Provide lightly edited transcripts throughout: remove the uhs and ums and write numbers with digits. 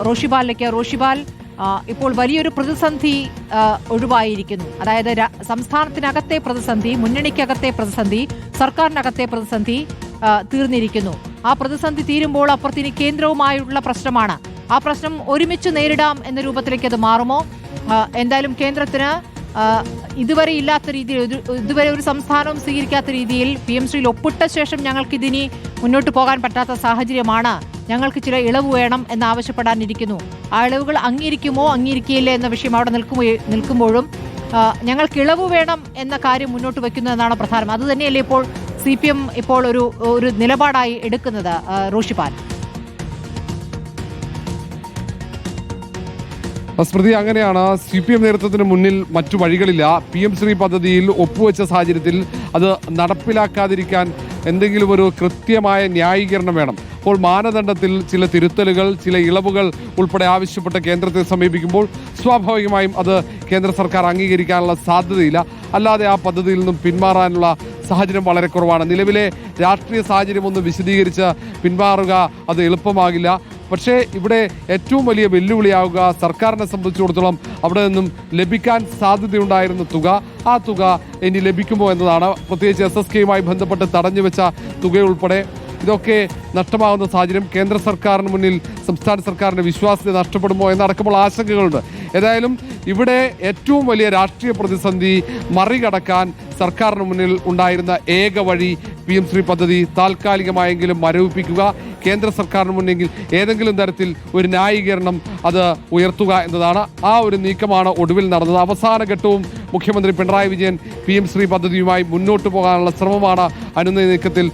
റോഷിപാലിലേക്ക്. റോഷിപാൽ, ഇപ്പോൾ വലിയൊരു പ്രതിസന്ധി ഒഴിവായിരിക്കുന്നു. അതായത് സംസ്ഥാനത്തിനകത്തെ പ്രതിസന്ധി, മുന്നണിക്കകത്തെ പ്രതിസന്ധി, സർക്കാരിനകത്തെ പ്രതിസന്ധി തീർന്നിരിക്കുന്നു. ആ പ്രതിസന്ധി തീരുമ്പോൾ അപ്പുറത്തിന് കേന്ദ്രവുമായുള്ള പ്രശ്നമാണ്. ആ പ്രശ്നം ഒരുമിച്ച് നേരിടാം എന്ന രൂപത്തിലേക്ക് അത് മാറുമോ? എന്തായാലും കേന്ദ്രത്തിന് ഇതുവരെ ഇല്ലാത്ത രീതിയിൽ, ഇതുവരെ ഒരു സംസ്ഥാനവും സ്വീകരിക്കാത്ത രീതിയിൽ PMശ്രീയിൽ ഒപ്പിട്ട ശേഷം ഞങ്ങൾക്കിതിനി മുന്നോട്ട് പോകാൻ പറ്റാത്ത സാഹചര്യമാണ്, ഞങ്ങൾക്ക് ചില ഇളവ് വേണം എന്നാവശ്യപ്പെടാനിരിക്കുന്നു. ആ ഇളവുകൾ അംഗീകരിക്കുമോ അംഗീകരിക്കില്ല എന്ന വിഷയം അവിടെ നിൽക്കുമ്പോഴും ഞങ്ങൾക്ക് ഇളവ് വേണം എന്ന കാര്യം മുന്നോട്ട് വയ്ക്കുന്നതെന്നാണ് പ്രധാനം. അതുതന്നെയല്ലേ ഇപ്പോൾ CPM ഇപ്പോൾ ഒരു നിലപാടായി എടുക്കുന്നത്? റോഷിപാൽ, സ്മൃതി, അങ്ങനെയാണ്. CPM നേതൃത്വത്തിന് മുന്നിൽ മറ്റു വഴികളില്ല. PMശ്രീ പദ്ധതിയിൽ ഒപ്പുവെച്ച സാഹചര്യത്തിൽ അത് നടപ്പിലാക്കാതിരിക്കാൻ എന്തെങ്കിലും ഒരു കൃത്യമായ ന്യായീകരണം വേണം. അപ്പോൾ മാനദണ്ഡത്തിൽ ചില തിരുത്തലുകൾ, ചില ഇളവുകൾ ഉൾപ്പെടെ ആവശ്യപ്പെട്ട കേന്ദ്രത്തെ സമീപിക്കുമ്പോൾ സ്വാഭാവികമായും അത് കേന്ദ്ര സർക്കാർ അംഗീകരിക്കാനുള്ള സാധ്യതയില്ല. അല്ലാതെ ആ പദ്ധതിയിൽ നിന്നും പിന്മാറാനുള്ള സാഹചര്യം വളരെ കുറവാണ്. നിലവിലെ രാഷ്ട്രീയ സാഹചര്യം ഒന്ന് വിശദീകരിച്ച് പിന്മാറുക അത് എളുപ്പമാകില്ല. പക്ഷേ ഇവിടെ ഏറ്റവും വലിയ വെല്ലുവിളിയാവുക സർക്കാരിനെ സംബന്ധിച്ചിടത്തോളം അവിടെ നിന്നും ലഭിക്കാൻ സാധ്യതയുണ്ടായിരുന്ന തുക, ആ തുക ഇനി ലഭിക്കുമോ എന്നതാണ്. പ്രത്യേകിച്ച് SSKയുമായി ബന്ധപ്പെട്ട് തടഞ്ഞുവെച്ച തുകയുൾപ്പെടെ ഇതൊക്കെ നഷ്ടമാകുന്ന സാഹചര്യം. കേന്ദ്ര സർക്കാരിന് മുന്നിൽ സംസ്ഥാന സർക്കാരിൻ്റെ വിശ്വാസ്യത നഷ്ടപ്പെടുമോ എന്നടക്കമുള്ള ആശങ്കകളുണ്ട്. ഏതായാലും ഇവിടെ ഏറ്റവും വലിയ രാഷ്ട്രീയ പ്രതിസന്ധി മറികടക്കാൻ സർക്കാരിന് മുന്നിൽ ഉണ്ടായിരുന്ന ഏക വഴി PMശ്രീ പദ്ധതി താൽക്കാലികമായെങ്കിലും മരവിപ്പിക്കുക, കേന്ദ്ര സർക്കാരിന് മുന്നെങ്കിൽ ഏതെങ്കിലും തരത്തിൽ ഒരു ന്യായീകരണം അത് ഉയർത്തുക എന്നതാണ്. ആ ഒരു നീക്കമാണ് ഒടുവിൽ നടന്നത്. അവസാന ഘട്ടവും മുഖ്യമന്ത്രി പിണറായി വിജയൻ PMശ്രീ പദ്ധതിയുമായി മുന്നോട്ട് പോകാനുള്ള ശ്രമമാണ് അനുനയ നീക്കത്തിൽ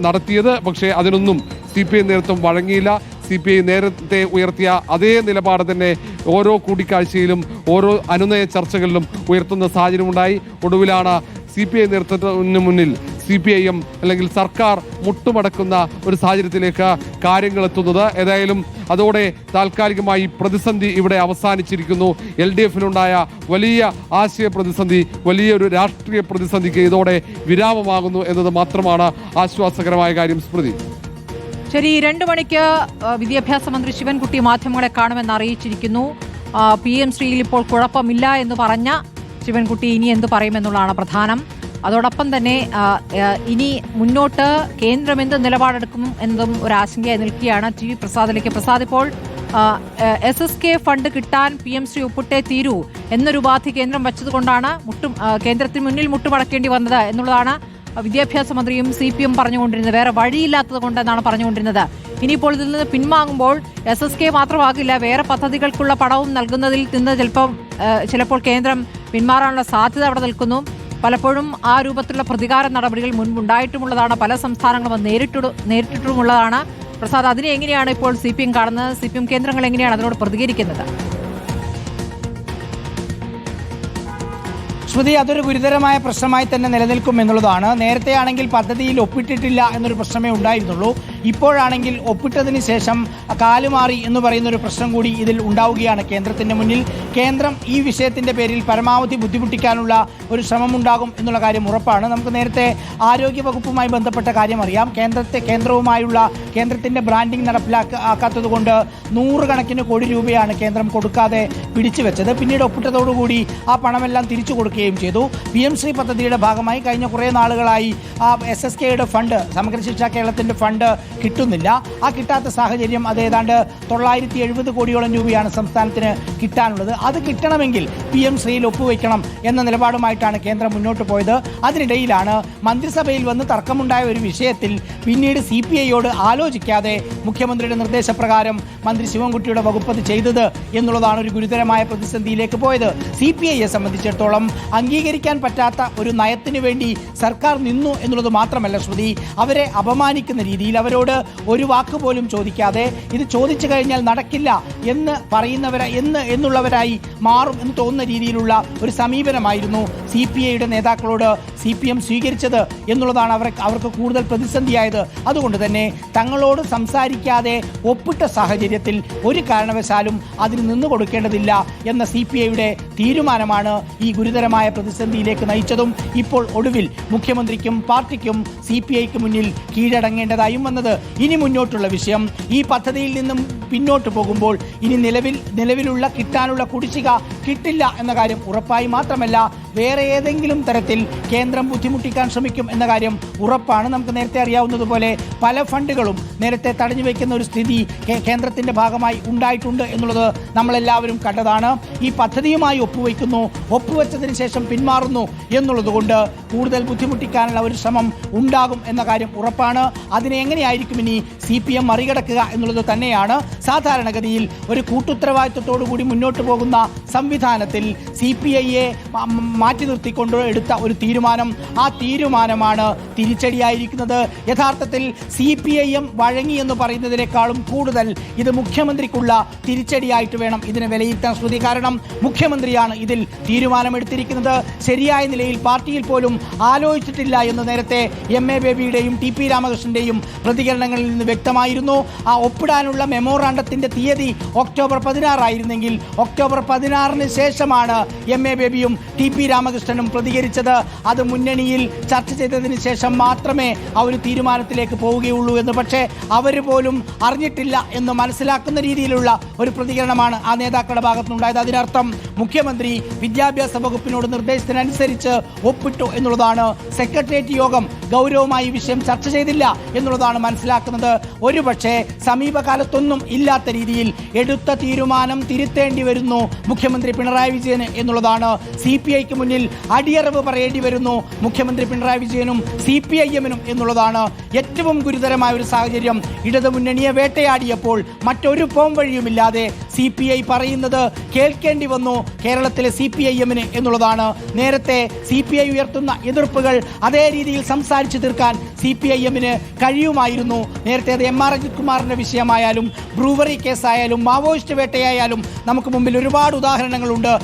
നടത്തിയത്. പക്ഷേ അതിനൊന്നും CPI നേതൃത്വം വഴങ്ങിയില്ല. CPI നേരത്തെ ഉയർത്തിയ അതേ നിലപാട് തന്നെ ഓരോ കൂടിക്കാഴ്ചയിലും ഓരോ അനുനയ ചർച്ചകളിലും ഉയർത്തുന്ന സാഹചര്യമുണ്ടായി. ഒടുവിലാണ് CPI നേതൃത്വത്തിന് മുന്നിൽ CPIM അല്ലെങ്കിൽ സർക്കാർ മുട്ടുമടക്കുന്ന ഒരു സാഹചര്യത്തിലേക്ക് കാര്യങ്ങൾ എത്തുന്നത്. ഏതായാലും അതോടെ താൽക്കാലികമായി പ്രതിസന്ധി ഇവിടെ അവസാനിച്ചിരിക്കുന്നു. LDFിനുണ്ടായ വലിയ ആശയ പ്രതിസന്ധി, വലിയൊരു രാഷ്ട്രീയ പ്രതിസന്ധിക്ക് ഇതോടെ വിരാമമാകുന്നു എന്നത് മാത്രമാണ് ആശ്വാസകരമായ കാര്യം. സ്മൃതി, ശരി. 2 മണിക്ക് വിദ്യാഭ്യാസ മന്ത്രി ശിവൻകുട്ടി മാധ്യമങ്ങളെ കാണുമെന്ന് അറിയിച്ചിരിക്കുന്നു. PMശ്രീയിൽ ഇപ്പോൾ കുഴപ്പമില്ല എന്ന് പറഞ്ഞ ശിവൻകുട്ടി ഇനി എന്ത് പറയുമെന്നുള്ളതാണ് പ്രധാനം. അതോടൊപ്പം തന്നെ ഇനി മുന്നോട്ട് കേന്ദ്രം എന്ത് നിലപാടെടുക്കും എന്നതും ഒരു ആശങ്കയായി നിൽക്കുകയാണ്. TV പ്രസാദിലേക്ക്. പ്രസാദ്, ഇപ്പോൾ SSK ഫണ്ട് കിട്ടാൻ PMശ്രീ ഒപ്പിട്ടേ തീരൂ എന്നൊരു ഉപാധി കേന്ദ്രം വച്ചതുകൊണ്ടാണ് കേന്ദ്രത്തിന് മുന്നിൽ മുട്ടുമടക്കേണ്ടി വന്നത് എന്നുള്ളതാണ് വിദ്യാഭ്യാസ മന്ത്രിയും CPM പറഞ്ഞുകൊണ്ടിരുന്നത്. വേറെ വഴിയില്ലാത്തത് കൊണ്ടെന്നാണ് പറഞ്ഞുകൊണ്ടിരുന്നത്. ഇനിയിപ്പോൾ ഇതിൽ നിന്ന് പിൻവാങ്ങുമ്പോൾ SSK മാത്രമാകില്ല, വേറെ പദ്ധതികൾക്കുള്ള പണവും നൽകുന്നതിൽ നിന്ന് ചിലപ്പോൾ കേന്ദ്രം പിന്മാറാനുള്ള സാധ്യത അവിടെ നിൽക്കുന്നു. പലപ്പോഴും ആ രൂപത്തിലുള്ള പ്രതികാര നടപടികൾ മുൻപുണ്ടായിട്ടുമുള്ളതാണ്. പല സംസ്ഥാനങ്ങളും നേരിട്ടിട്ടുമുള്ളതാണ്. പ്രസാദ്, അതിനെ എങ്ങനെയാണ് ഇപ്പോൾ CPM കാണുന്നത്? CPM കേന്ദ്രങ്ങൾ എങ്ങനെയാണ് അതിനോട് പ്രതികരിക്കുന്നത്? ശ്രുതി, അതൊരു ഗുരുതരമായ പ്രശ്നമായി തന്നെ നിലനിൽക്കും എന്നുള്ളതാണ്. നേരത്തെ ആണെങ്കിൽ പദ്ധതിയിൽ ഒപ്പിട്ടിട്ടില്ല എന്നൊരു പ്രശ്നമേ ഉണ്ടായിരുന്നുള്ളൂ. ഇപ്പോഴാണെങ്കിൽ ഒപ്പിട്ടതിന് ശേഷം കാലുമാറി എന്ന് പറയുന്ന ഒരു പ്രശ്നം കൂടി ഇതിൽ ഉണ്ടാവുകയാണ് കേന്ദ്രത്തിൻ്റെ മുന്നിൽ. കേന്ദ്രം ഈ വിഷയത്തിൻ്റെ പേരിൽ പരമാവധി ബുദ്ധിമുട്ടിക്കാനുള്ള ഒരു ശ്രമമുണ്ടാകും എന്നുള്ള കാര്യം ഉറപ്പാണ്. നമുക്ക് നേരത്തെ ആരോഗ്യ വകുപ്പുമായി ബന്ധപ്പെട്ട കാര്യം അറിയാം. കേന്ദ്രവുമായുള്ള കേന്ദ്രത്തിൻ്റെ ബ്രാൻഡിംഗ് നടപ്പിലാക്കാത്തത് കൊണ്ട് 100 കണക്കിന് കോടി രൂപയാണ് കേന്ദ്രം കൊടുക്കാതെ പിടിച്ചു വെച്ചത്. പിന്നീട് ഒപ്പിട്ടതോടുകൂടി ആ പണമെല്ലാം തിരിച്ചു കൊടുക്കുകയും ചെയ്തു. PMശ്രീ പദ്ധതിയുടെ ഭാഗമായി കഴിഞ്ഞ കുറേ നാളുകളായി SSKയുടെ ഫണ്ട്, സമഗ്ര ശിക്ഷ കേരളത്തിൻ്റെ ഫണ്ട് കിട്ടുന്നില്ല. ആ കിട്ടാത്ത സാഹചര്യം അത് ഏതാണ്ട് 970 കോടിയോളം രൂപയാണ് സംസ്ഥാനത്തിന് കിട്ടാനുള്ളത്. അത് കിട്ടണമെങ്കിൽ PMശ്രീയിൽ ഒപ്പുവെക്കണം എന്ന നിലപാടുമായിട്ടാണ് കേന്ദ്രം മുന്നോട്ട് പോയത്. അതിനിടയിലാണ് മന്ത്രിസഭയിൽ വന്ന് തർക്കമുണ്ടായ ഒരു വിഷയത്തിൽ പിന്നീട് CPIയോട് ആലോചിക്കാതെ മുഖ്യമന്ത്രിയുടെ നിർദ്ദേശപ്രകാരം മന്ത്രി ശിവൻകുട്ടിയുടെ വകുപ്പ് അത് ചെയ്തത് എന്നുള്ളതാണ് ഒരു ഗുരുതരമായ പ്രതിസന്ധിയിലേക്ക് പോയത്. CPIയെ സംബന്ധിച്ചിടത്തോളം അംഗീകരിക്കാൻ പറ്റാത്ത ഒരു നയത്തിന് വേണ്ടി സർക്കാർ നിന്നു എന്നുള്ളത് മാത്രമല്ല ശ്രുതി, അവരെ അപമാനിക്കുന്ന രീതിയിൽ അവരോട് ഒരു വാക്ക് പോലും ചോദിക്കാതെ ഇത് ചോദിച്ചു കഴിഞ്ഞാൽ നടക്കില്ല എന്നുള്ളവരായി മാറും എന്ന് തോന്നുന്ന രീതിയിലുള്ള ഒരു സമീപനമായിരുന്നു CPIയുടെ നേതാക്കളോട് CPM സ്വീകരിച്ചത് എന്നുള്ളതാണ് അവർക്ക് കൂടുതൽ പ്രതിസന്ധിയായത്. അതുകൊണ്ട് തന്നെ തങ്ങളോട് സംസാരിക്കാതെ ഒപ്പിട്ട സാഹചര്യത്തിൽ ഒരു കാരണവശാലും അതിന് നിന്നു കൊടുക്കേണ്ടതില്ല എന്ന CPIയുടെ തീരുമാനമാണ് ഈ ഗുരുതരമായ പ്രതിസന്ധിയിലേക്ക് നയിച്ചതും ഇപ്പോൾ ഒടുവിൽ മുഖ്യമന്ത്രിക്കും പാർട്ടിക്കും CPIക്ക് മുന്നിൽ കീഴടങ്ങേണ്ടതായും വന്നത്. ഇനി മുന്നോട്ടുള്ള വിഷയം. ഈ പദ്ധതിയിൽ നിന്നും പിന്നോട്ട് പോകുമ്പോൾ ഇനി നിലവിലുള്ള കിട്ടാനുള്ള കുടിശ്ശിക കിട്ടില്ല എന്ന കാര്യം ഉറപ്പായി. മാത്രമല്ല വേറെ ഏതെങ്കിലും തരത്തിൽ കേന്ദ്രം ബുദ്ധിമുട്ടിക്കാൻ ശ്രമിക്കും എന്ന കാര്യം ഉറപ്പാണ്. നമുക്ക് നേരത്തെ അറിയാവുന്നതുപോലെ പല ഫണ്ടുകളും നേരത്തെ തടഞ്ഞു വയ്ക്കുന്ന ഒരു സ്ഥിതി കേന്ദ്രത്തിന്റെ ഭാഗമായി ഉണ്ടായിട്ടുണ്ട് എന്നുള്ളത് നമ്മളെല്ലാവരും കണ്ടതാണ്. ഈ പദ്ധതിയുമായി ഒപ്പുവെച്ചതിന് ശേഷം പിന്മാറുന്നു എന്നുള്ളത് കൊണ്ട് കൂടുതൽ ബുദ്ധിമുട്ടിക്കാനുള്ള ഒരു ശ്രമം ഉണ്ടാകും എന്ന കാര്യം ഉറപ്പാണ്. അതിനെ എങ്ങനെയായിരിക്കും ഇനി CPM മറികടക്കുക എന്നുള്ളത് തന്നെയാണ്. സാധാരണഗതിയിൽ ഒരു കൂട്ടുത്തരവാദിത്വത്തോടു കൂടി മുന്നോട്ട് പോകുന്ന സംവിധാനത്തിൽ CPIയെ മാറ്റി നിർത്തിക്കൊണ്ട് എടുത്ത ഒരു തീരുമാനം, ആ തീരുമാനമാണ് തിരിച്ചടിയായിരിക്കുന്നത്. യഥാർത്ഥത്തിൽ CPIM വഴങ്ങി എന്ന് പറയുന്നതിനേക്കാളും കൂടുതൽ ഇത് മുഖ്യമന്ത്രിക്കുള്ള തിരിച്ചടിയായിട്ട് വേണം ഇതിനെ വിലയിരുത്താൻ ശ്രുതി. കാരണം മുഖ്യമന്ത്രിയാണ് ഇതിൽ തീരുമാനമെടുത്തിരിക്കുന്നത്. ശരിയായ നിലയിൽ പാർട്ടിയിൽ പോലും ആലോചിച്ചിട്ടില്ല എന്ന് നേരത്തെ MA ബേബിയുടെയും TP രാമകൃഷ്ണന്റെയും പ്രതികരണങ്ങളിൽ നിന്ന് വ്യക്തമായിരുന്നു. ആ ഒപ്പിടാനുള്ള മെമ്മോറാണ്ടത്തിന്റെ തീയതി ഒക്ടോബർ 16 ആയിരുന്നെങ്കിൽ ഒക്ടോബർ 16-ന് ശേഷമാണ് MA ബേബിയും TP രാമകൃഷ്ണനും പ്രതികരിച്ചത്. അത് മുന്നണിയിൽ ചർച്ച ചെയ്തതിന് ശേഷം മാത്രമേ ആ ഒരു തീരുമാനത്തിലേക്ക് പോവുകയുള്ളൂ എന്ന്. പക്ഷേ അവർ പോലും അറിഞ്ഞിട്ടില്ല എന്ന് മനസ്സിലാക്കുന്ന രീതിയിലുള്ള ഒരു പ്രതികരണമാണ് ആ നേതാക്കളുടെ ഭാഗത്തുനിന്നുണ്ടായത്. അതിനർത്ഥം മുഖ്യമന്ത്രി വിദ്യാഭ്യാസ വകുപ്പിനോട് നിർദ്ദേശത്തിനനുസരിച്ച് ഒപ്പിട്ടു എന്നുള്ളതാണ്. സെക്രട്ടേറിയറ്റ് യോഗം ഗൗരവമായി വിഷയം ചർച്ച ചെയ്തില്ല എന്നുള്ളതാണ് മനസ്സിലാക്കുന്നത്. ഒരുപക്ഷെ സമീപകാലത്തൊന്നും ഇല്ലാത്ത രീതിയിൽ എടുത്ത തീരുമാനം തിരുത്തേണ്ടി വരുന്നു മുഖ്യമന്ത്രി പിണറായി വിജയന് എന്നുള്ളതാണ്. CPIക്ക് മുന്നിൽ അടിയറവ് പറയേണ്ടി വരുന്നു മുഖ്യമന്ത്രി പിണറായി വിജയനും CPIM-നും എന്നുള്ളതാണ്. ഏറ്റവും ഗുരുതരമായ ഒരു സാഹചര്യം ഇടതുമുന്നണിയെ വേട്ടയാടിയപ്പോൾ മറ്റൊരു പോം വഴിയുമില്ലാതെ CPI പറയുന്നത് കേൾക്കേണ്ടി വന്നു കേരളത്തിലെ CPIM-ന് എന്നുള്ളതാണ്. നേരത്തെ CPI ഉയർത്തുന്ന എതിർപ്പുകൾ അതേ രീതിയിൽ സംസാരിച്ചു തീർക്കാൻ CPIM-ന് കഴിയുമായിരുന്നു. നേരത്തെ അത് MR അജിത് കുമാറിന്റെ വിഷയമായാലും ബ്രൂവറി കേസായാലും മാവോയിസ്റ്റ് വേട്ടയായാലും നമുക്ക് മുമ്പിൽ ഒരുപാട് ഉദാഹരണങ്ങളുണ്ട്.